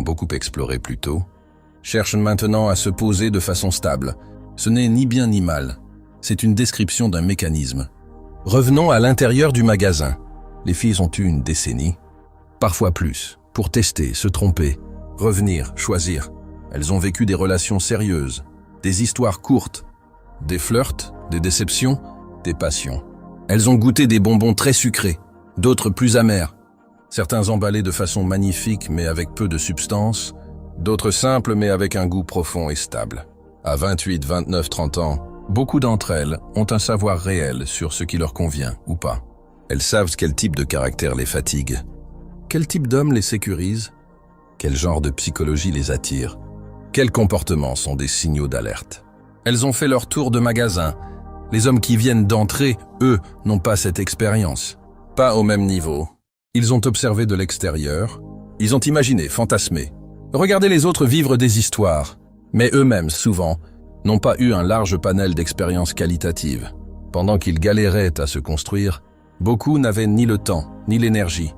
beaucoup exploré plus tôt, cherchent maintenant à se poser de façon stable. Ce n'est ni bien ni mal. C'est une description d'un mécanisme. Revenons à l'intérieur du magasin. Les filles ont eu une décennie, parfois plus, pour tester, se tromper, revenir, choisir. Elles ont vécu des relations sérieuses, des histoires courtes, des flirts, des déceptions, des passions. Elles ont goûté des bonbons très sucrés, d'autres plus amers. Certains emballés de façon magnifique mais avec peu de substance, d'autres simples mais avec un goût profond et stable. À 28, 29, 30 ans, beaucoup d'entre elles ont un savoir réel sur ce qui leur convient ou pas. Elles savent quel type de caractère les fatigue, quel type d'homme les sécurise, quel genre de psychologie les attire, quels comportements sont des signaux d'alerte. Elles ont fait leur tour de magasin. Les hommes qui viennent d'entrer, eux, n'ont pas cette expérience. Pas au même niveau. Ils ont observé de l'extérieur, ils ont imaginé, fantasmé, regardé les autres vivre des histoires, mais eux-mêmes, souvent, n'ont pas eu un large panel d'expériences qualitatives. Pendant qu'ils galéraient à se construire, beaucoup n'avaient ni le temps, ni l'énergie,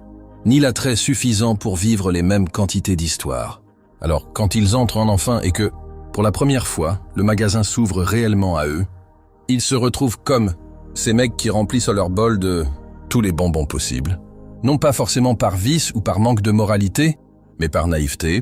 ni l'attrait suffisant pour vivre les mêmes quantités d'histoires. Alors, quand ils entrent en enfant et que, pour la première fois, le magasin s'ouvre réellement à eux, ils se retrouvent comme ces mecs qui remplissent leur bol de tous les bonbons possibles, non pas forcément par vice ou par manque de moralité, mais par naïveté,